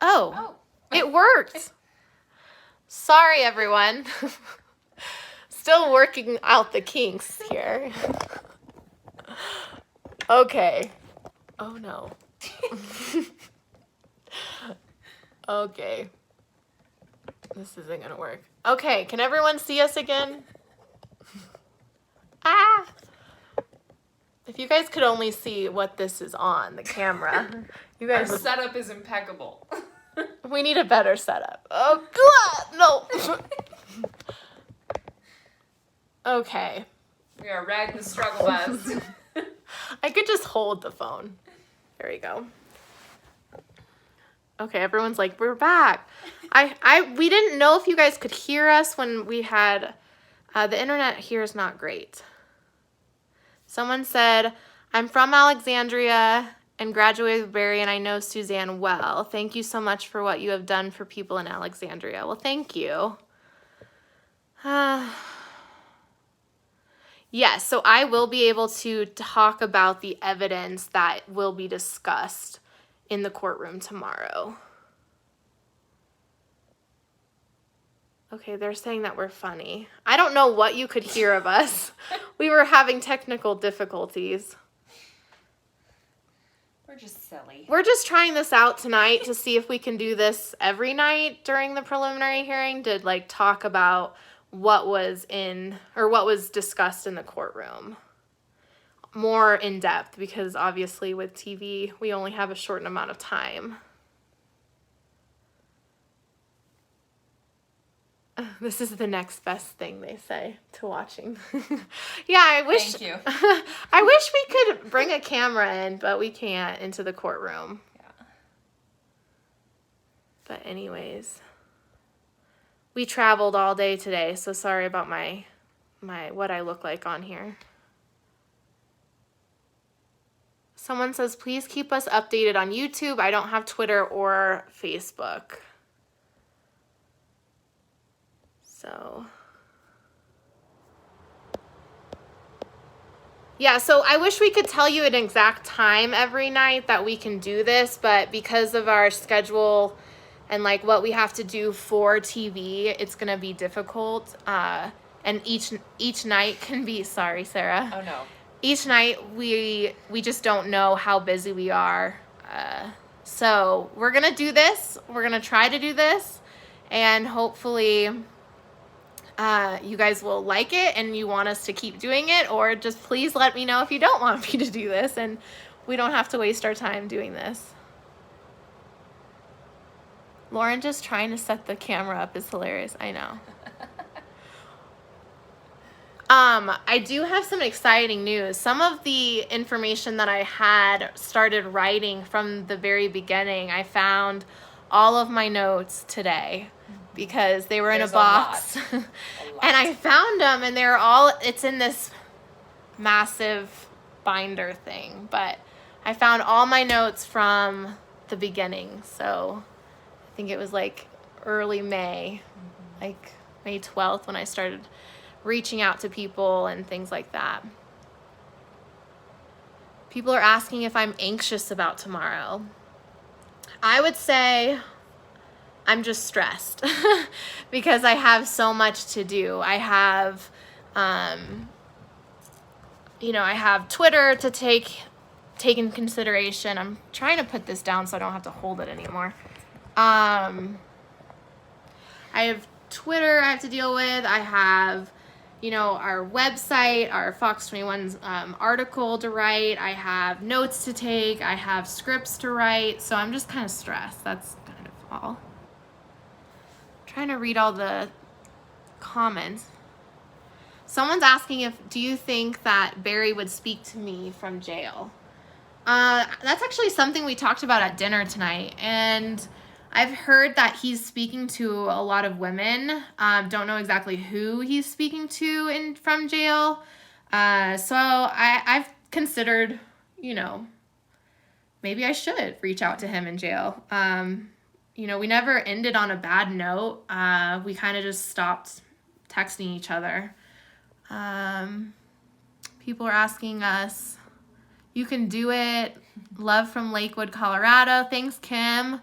Oh, it worked. Sorry, everyone. Still working out the kinks here. Okay. Oh, no. Okay. This isn't going to work. Okay, can everyone see us again? Ah! If you guys could only see what this is on, the camera. You guys Our setup is impeccable. We need a better setup. Oh, God! No! Okay. We are riding the struggle bus. I could just hold the phone. There we go. Okay, everyone's like, we're back. We didn't know if you guys could hear us when we had, the internet here is not great. Someone said, I'm from Alexandria and graduated with Barry, and I know Suzanne well. Thank you so much for what you have done for people in Alexandria. Well, thank you. Yes, so I will be able to talk about the evidence that will be discussed in the courtroom tomorrow. Okay, they're saying that we're funny. I don't know what you could hear of us. We were having technical difficulties. We're just silly. We're just trying this out tonight to see if we can do this every night during the preliminary hearing to like talk about what was discussed in the courtroom more in depth, because obviously with TV we only have a short amount of time. This is the next best thing, they say, to watching. Yeah, I wish. Thank you. I wish we could bring a camera in, but we can't into the courtroom. Yeah. But anyways, we traveled all day today, so sorry about my what I look like on here. Someone says, please keep us updated on YouTube. I don't have Twitter or Facebook. So, yeah, so I wish we could tell you an exact time every night that we can do this, but because of our schedule and like what we have to do for TV, it's going to be difficult. And each night can be, sorry, Sarah. Oh, no. Each night we just don't know how busy we are. So we're going to do this. We're going to try to do this, and hopefully you guys will like it and you want us to keep doing it, or just please let me know if you don't want me to do this and we don't have to waste our time doing this. Lauren just trying to set the camera up is hilarious. I know. I do have some exciting news. Some of the information that I had started writing from the very beginning, I found all of my notes today because they were in a box. A lot. And I found them, and they're all, it's in this massive binder thing, but I found all my notes from the beginning. So I think it was like early May, like May 12th when I started reaching out to people and things like that. People are asking if I'm anxious about tomorrow. I would say I'm just stressed because I have so much to do. I have, I have Twitter to take in consideration. I'm trying to put this down so I don't have to hold it anymore. I have Twitter I have to deal with. I have, our website, our Fox 21's article to write. I have notes to take. I have scripts to write. So I'm just kind of stressed. That's kind of all. Trying to read all the comments. Someone's asking do you think that Barry would speak to me from jail? That's actually something we talked about at dinner tonight, and I've heard that he's speaking to a lot of women. Don't know exactly who he's speaking to from jail. So I've considered, maybe I should reach out to him in jail. We never ended on a bad note. We kind of just stopped texting each other. People are asking us, you can do it. Love from Lakewood, Colorado. Thanks, Kim.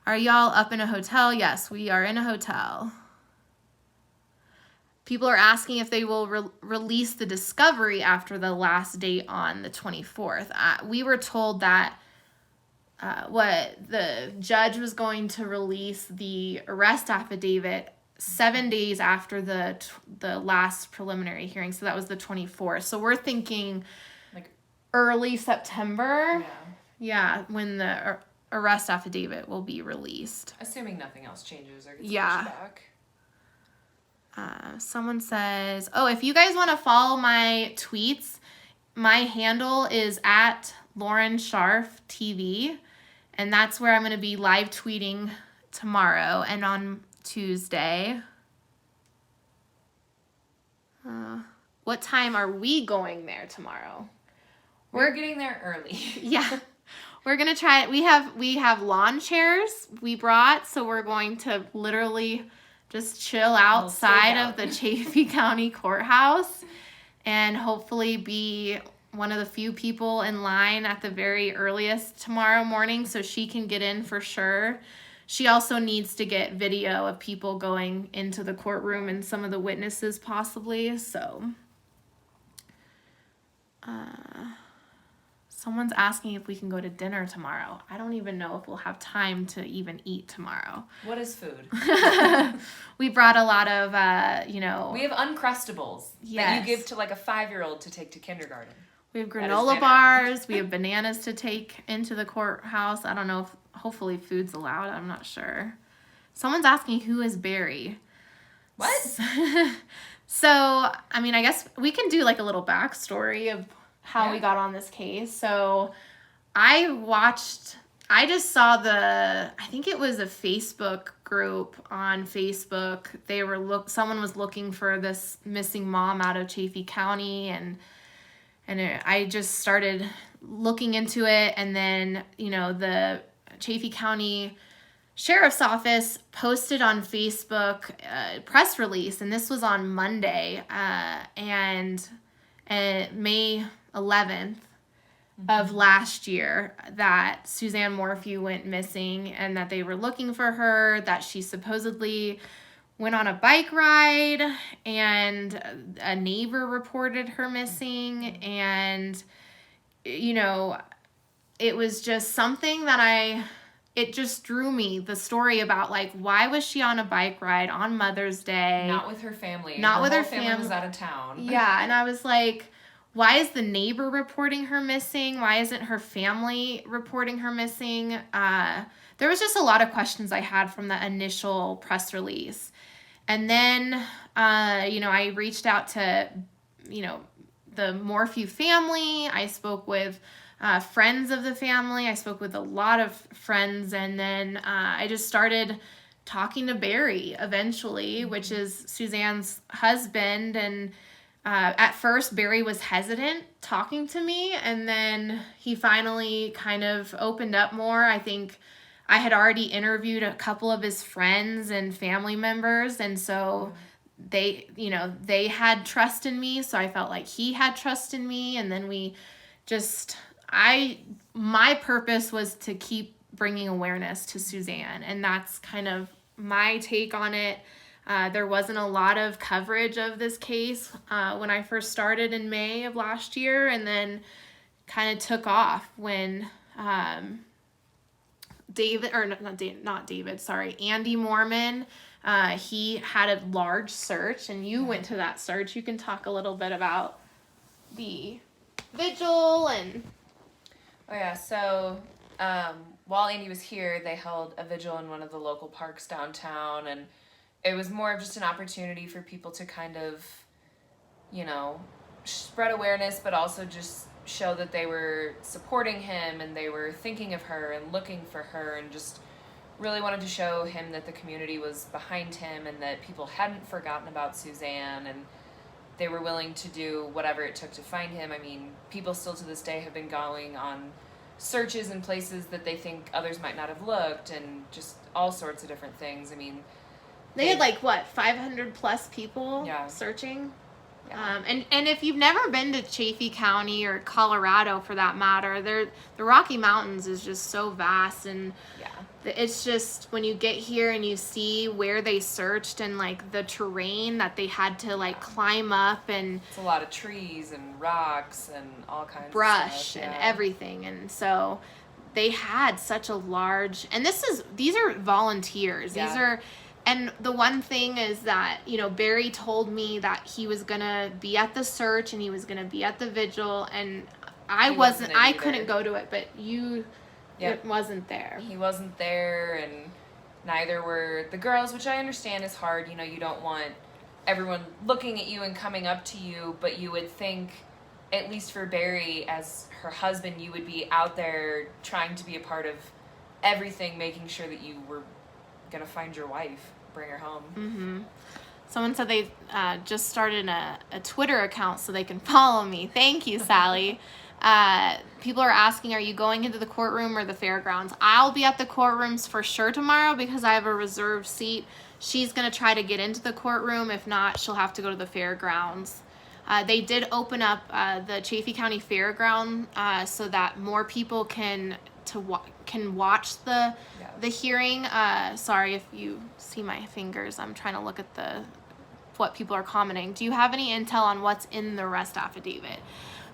Are y'all up in a hotel? Yes, we are in a hotel. People are asking if they will release the discovery after the last date on the 24th. We were told that the judge was going to release the arrest affidavit 7 days after the last preliminary hearing. So that was the 24th. So we're thinking Like early September. yeah. Yeah, when the arrest affidavit will be released. Assuming nothing else changes or gets Yeah. pushed back. Someone says, oh, if you guys want to follow my tweets, my handle is at Lauren Scharf TV, and that's where I'm going to be live tweeting tomorrow and on Tuesday. What time are we going there tomorrow? We're getting there early. Yeah. We're going to try it. We have lawn chairs we brought, so we're going to literally just chill outside of the Chaffee County Courthouse and hopefully be one of the few people in line at the very earliest tomorrow morning so she can get in for sure. She also needs to get video of people going into the courtroom and some of the witnesses possibly. So someone's asking if we can go to dinner tomorrow. I don't even know if we'll have time to even eat tomorrow. What is food? We brought a lot of, We have Uncrustables that Yes. you give to like a 5-year-old to take to kindergarten. We have That is granola dinner. bars. We have bananas to take into the courthouse. I don't know if hopefully food's allowed. I'm not sure. Someone's asking who is Barry. What? So, I mean, I guess we can do like a little backstory of how we got on this case. So, I just saw I think it was a Facebook group on Facebook. Someone was looking for this missing mom out of Chaffee County, and I just started looking into it, and then, the Chaffee County Sheriff's Office posted on Facebook a press release, and this was on Monday, and May 11th of last year, that Suzanne Morphew went missing and that they were looking for her, that she supposedly went on a bike ride, and a neighbor reported her missing, and, it was just something that it just drew me, the story about, like, why was she on a bike ride on Mother's Day? Not with her family. Not with her family. family. Was out of town. Yeah, and I was like, why is the neighbor reporting her missing? Why isn't her family reporting her missing? There was just a lot of questions I had from the initial press release. And then, I reached out to, the Morphew family. I spoke with friends of the family. I spoke with a lot of friends, and then I just started talking to Barry eventually, which is Suzanne's husband. And at first, Barry was hesitant talking to me, and then he finally kind of opened up more. I think I had already interviewed a couple of his friends and family members, and so they had trust in me, so I felt like he had trust in me, and then my purpose was to keep bringing awareness to Suzanne, and that's kind of my take on it. There wasn't a lot of coverage of this case when I first started in May of last year, and then kind of took off when Andy Mormon, he had a large search, and you went to that search. You can talk a little bit about the Vigil and... Oh yeah, so while Andy was here, they held a vigil in one of the local parks downtown, and it was more of just an opportunity for people to kind of, spread awareness, but also just show that they were supporting him and they were thinking of her and looking for her, and just really wanted to show him that the community was behind him and that people hadn't forgotten about Suzanne, and they were willing to do whatever it took to find him. I mean, people still to this day have been going on searches in places that they think others might not have looked, and just all sorts of different things. I mean, they had 500 plus people searching. Yeah. And if you've never been to Chaffee County or Colorado for that matter, the Rocky Mountains is just so vast, and it's just when you get here and you see where they searched and like the terrain that they had to like climb up, and it's a lot of trees and rocks and all kinds brush of stuff. and everything. And so they had such a large, and these are volunteers. Yeah. These are, and the one thing is that, you know, Barry told me that he was gonna be at the search and he was gonna be at the vigil, and I couldn't go to it, but it wasn't there. He wasn't there, and neither were the girls, which I understand is hard. You know, you don't want everyone looking at you and coming up to you, but you would think, at least for Barry, as her husband, you would be out there trying to be a part of everything, making sure that you were going to find your wife, bring her home. Mm-hmm. Someone said they just started a Twitter account so they can follow me. Thank you, Sally. People are asking, are you going into the courtroom or the fairgrounds? I'll be at the courtrooms for sure tomorrow because I have a reserved seat. She's going to try to get into the courtroom. If not, she'll have to go to the fairgrounds. They did open up the Chaffee County Fairground so that more people can watch the hearing. Sorry if you see my fingers. I'm trying to look at what people are commenting. Do you have any intel on what's in the arrest affidavit?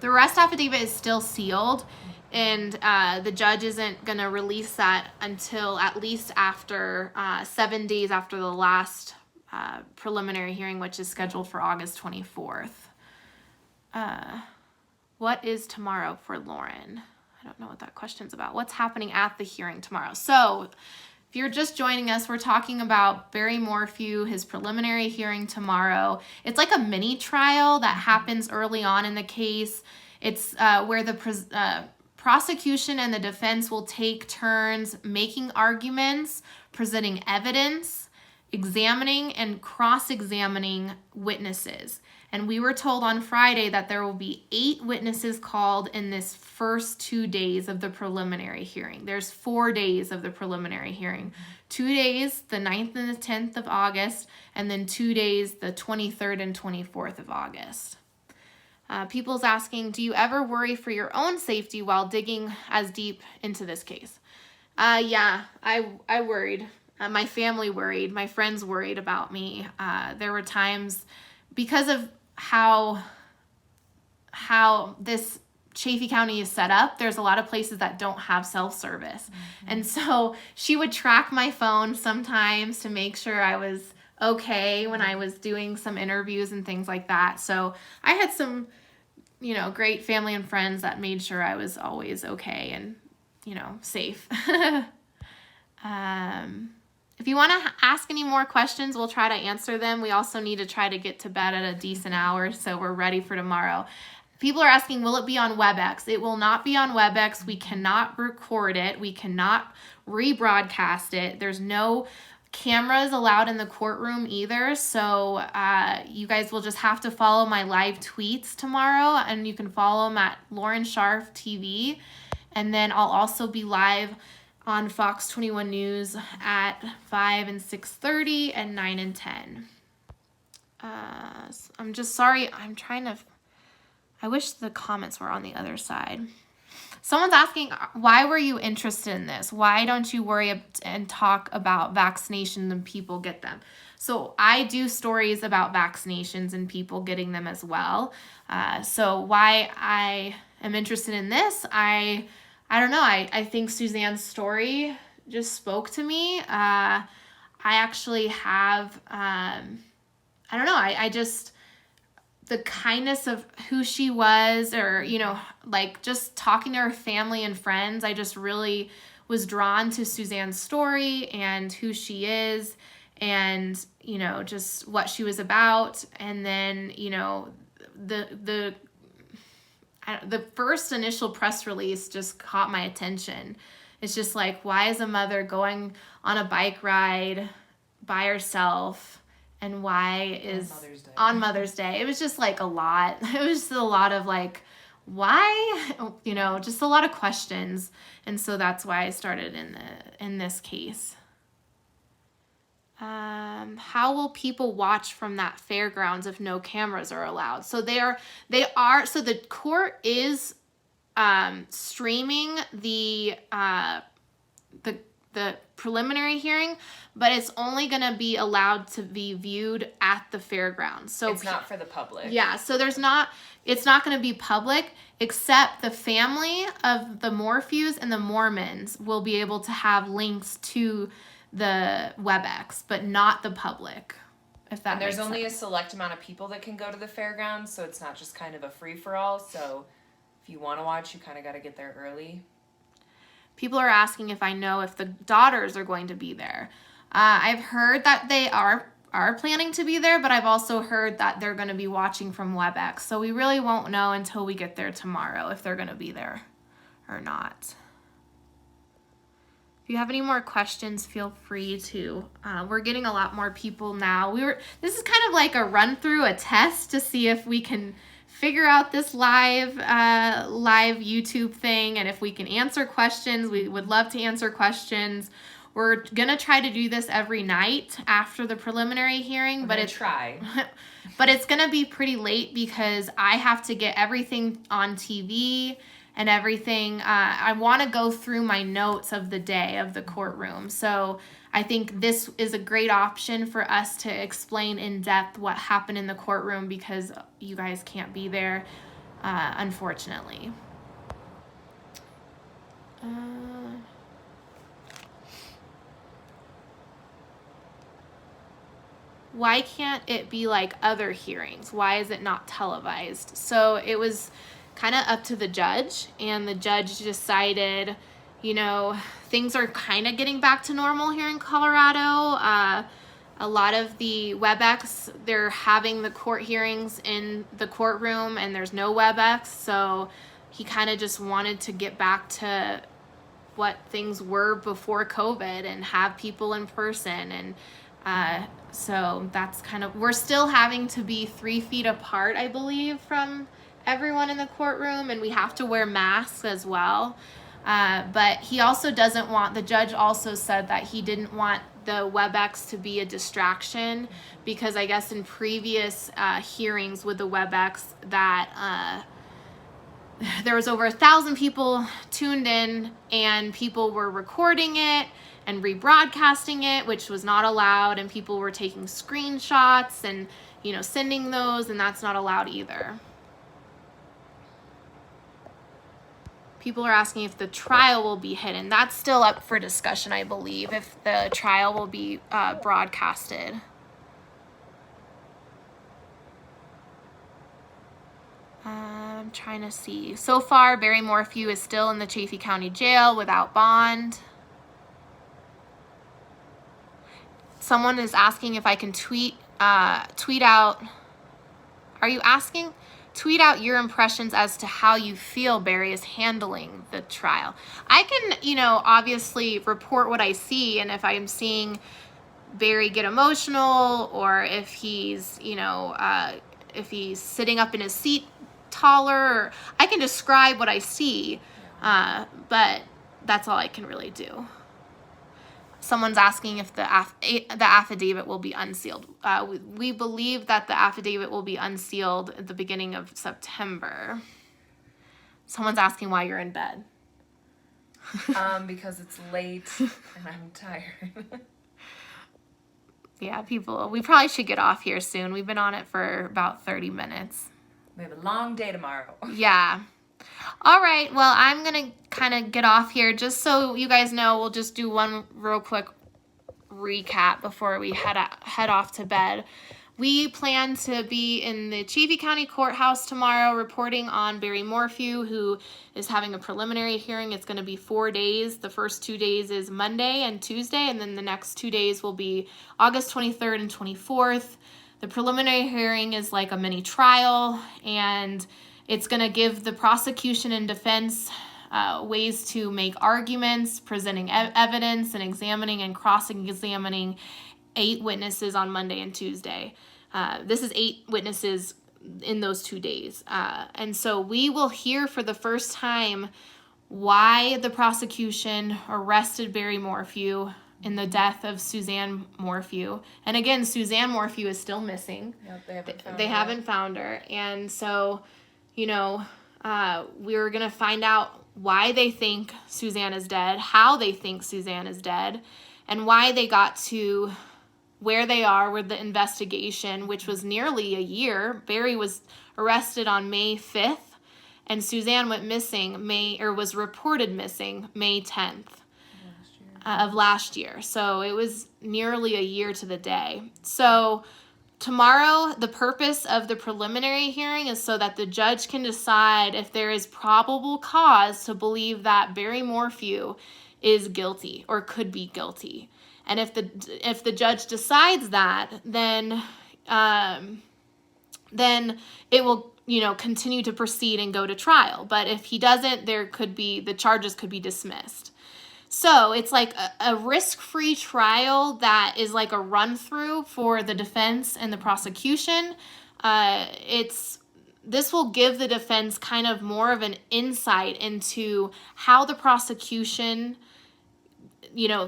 The arrest affidavit is still sealed, and the judge isn't going to release that until at least after 7 days after the last preliminary hearing, which is scheduled for August 24th. What is tomorrow for Lauren? I don't know what that question's about. What's happening at the hearing tomorrow? So if you're just joining us, we're talking about Barry Morphew, his preliminary hearing tomorrow. It's like a mini trial that happens early on in the case. It's where the prosecution and the defense will take turns making arguments, presenting evidence, examining and cross-examining witnesses. And we were told on Friday that there will be 8 witnesses called in this first 2 days of the preliminary hearing. There's 4 days of the preliminary hearing. 2 days, the 9th and the 10th of August, and then 2 days, the 23rd and 24th of August. People's asking, do you ever worry for your own safety while digging as deep into this case? Yeah, I worried. My family worried. My friends worried about me. There were times, because of how this Chaffee County is set up, there's a lot of places that don't have self-service. Mm-hmm. And so she would track my phone sometimes to make sure I was okay when I was doing some interviews and things like that. So I had some, great family and friends that made sure I was always okay and, safe. If you want to ask any more questions, we'll try to answer them. We also need to try to get to bed at a decent hour, so we're ready for tomorrow. People are asking, will it be on WebEx? It will not be on WebEx. We cannot record it. We cannot rebroadcast it. There's no cameras allowed in the courtroom either, so you guys will just have to follow my live tweets tomorrow, and you can follow them at Lauren Scharf TV, and then I'll also be live on Fox 21 News at 5 and 6:30 and 9 and 10. I'm just sorry. I wish the comments were on the other side. Someone's asking, why were you interested in this? Why don't you worry and talk about vaccinations and people get them? So I do stories about vaccinations and people getting them as well. So why I am interested in this, I don't know. I think Suzanne's story just spoke to me. I actually have, I don't know. I just, the kindness of who she was, or, just talking to her family and friends, I just really was drawn to Suzanne's story and who she is and, just what she was about. And then, the first initial press release just caught my attention. It's just like, why is a mother going on a bike ride by herself, and why is on Mother's Day? It was just like a lot. It was just a lot of like, why? Just a lot of questions. And so that's why I started in this case. How will people watch from that fairgrounds if no cameras are allowed? So so the court is streaming the the preliminary hearing, but it's only going to be allowed to be viewed at the fairgrounds. So it's not for the public. Yeah, so it's not going to be public, except the family of the Morphews and the Mormons will be able to have links to the WebEx, but not the public. If that And there's makes only sense. a select amount of people that can go to the fairgrounds, so it's not just kind of a free-for-all. So if you want to watch, you kind of got to get there early. People are asking if I know if the daughters are going to be there. I've heard that they are planning to be there, but I've also heard that they're going to be watching from WebEx. So we really won't know until we get there tomorrow if they're going to be there or not. If you have any more questions, feel free to. We're getting a lot more people now. This is kind of like a run through, a test to see if we can figure out this live YouTube thing, and if we can answer questions. We would love to answer questions. We're gonna try to do this every night after the preliminary hearing, but it's gonna be pretty late because I have to get everything on TV and everything. I want to go through my notes of the day of the courtroom. So I think this is a great option for us to explain in depth what happened in the courtroom because you guys can't be there, unfortunately. Why can't it be like other hearings? Why is it not televised? So it was kind of up to the judge, and the judge decided, things are kind of getting back to normal here in Colorado. A lot of the WebEx, they're having the court hearings in the courtroom and there's no WebEx. So he kind of just wanted to get back to what things were before COVID and have people in person. And so that's we're still having to be 3 feet apart, I believe, from everyone in the courtroom, and we have to wear masks as well. But he also the judge also said that he didn't want the WebEx to be a distraction because I guess in previous hearings with the WebEx that there was over 1,000 people tuned in and people were recording it and rebroadcasting it, which was not allowed, and people were taking screenshots and sending those, and that's not allowed either. People are asking if the trial will be hidden. That's still up for discussion, I believe, if the trial will be broadcasted. I'm trying to see. So far, Barry Morphew is still in the Chaffee County Jail without bond. Someone is asking if I can tweet out. Are you asking? Tweet out your impressions as to how you feel Barry is handling the trial. I can, obviously report what I see, and if I'm seeing Barry get emotional, or if he's, if he's sitting up in his seat taller, I can describe what I see, but that's all I can really do. Someone's asking if the affidavit will be unsealed. We believe that the affidavit will be unsealed at the beginning of September. Someone's asking why you're in bed. Because it's late and I'm tired. Yeah, we probably should get off here soon. We've been on it for about 30 minutes. We have a long day tomorrow. Yeah. All right, well, I'm going to kind of get off here. Just so you guys know, we'll just do one real quick recap before we head off to bed. We plan to be in the Chaffee County Courthouse tomorrow reporting on Barry Morphew, who is having a preliminary hearing. It's going to be 4 days. The first 2 days is Monday and Tuesday, and then the next 2 days will be August 23rd and 24th. The preliminary hearing is like a mini trial, and it's going to give the prosecution and defense ways to make arguments, presenting evidence, and examining and cross-examining 8 witnesses on Monday and Tuesday. This is 8 witnesses in those 2 days. And so we will hear for the first time why the prosecution arrested Barry Morphew in the death of Suzanne Morphew. And again, Suzanne Morphew is still missing. Yep, they haven't found her. And so, we're going to find out why they think Suzanne is dead, how they think Suzanne is dead, and why they got to where they are with the investigation, which was nearly a year. Barry was arrested on May 5th, and Suzanne went missing was reported missing May 10th of last year. So it was nearly a year to the day. So tomorrow, the purpose of the preliminary hearing is so that the judge can decide if there is probable cause to believe that Barry Morphew is guilty or could be guilty. And if the judge decides that, then it will, continue to proceed and go to trial. But if he doesn't, the charges could be dismissed. So it's like a risk-free trial that is like a run-through for the defense and the prosecution. This will give the defense kind of more of an insight into how the prosecution,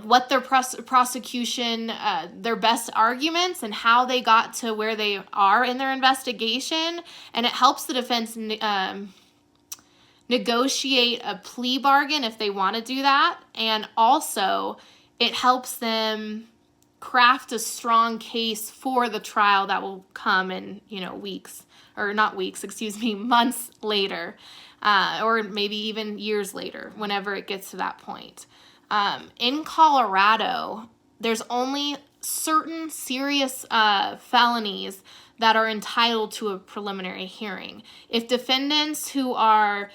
what their prosecution, their best arguments and how they got to where they are in their investigation. And it helps the defense negotiate a plea bargain if they want to do that. And also it helps them craft a strong case for the trial that will come in, months later, or maybe even years later, whenever it gets to that point. In Colorado, there's only certain serious felonies that are entitled to a preliminary hearing. If defendants who are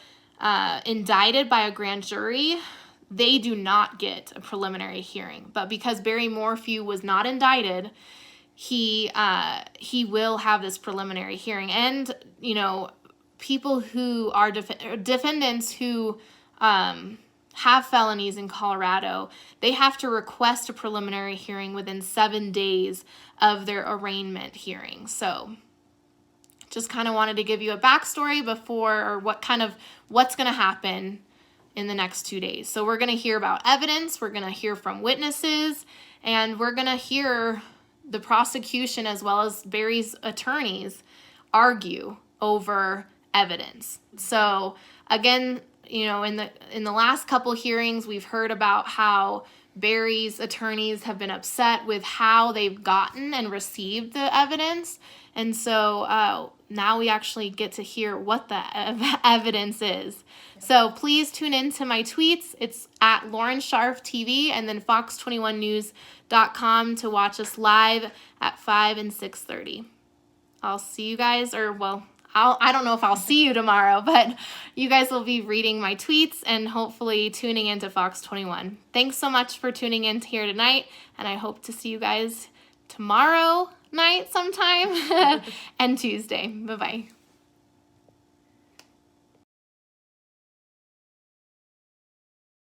indicted by a grand jury, they do not get a preliminary hearing. But because Barry Morphew was not indicted, he will have this preliminary hearing. And, people who are defendants who have felonies in Colorado, they have to request a preliminary hearing within 7 days of their arraignment hearing. So just kind of wanted to give you a backstory what's going to happen in the next 2 days. So we're going to hear about evidence, we're going to hear from witnesses, and we're going to hear the prosecution as well as Barry's attorneys argue over evidence. So again, in the last couple hearings, we've heard about how Barry's attorneys have been upset with how they've gotten and received the evidence. And so now we actually get to hear what the evidence is. So please tune in to my tweets. It's at Lauren Scharf TV and then fox21news.com to watch us live at 5 and 6:30. I'll see you guys, I don't know if I'll see you tomorrow, but you guys will be reading my tweets and hopefully tuning into Fox 21. Thanks so much for tuning in here tonight, and I hope to see you guys tomorrow night sometime and Tuesday. Bye-bye.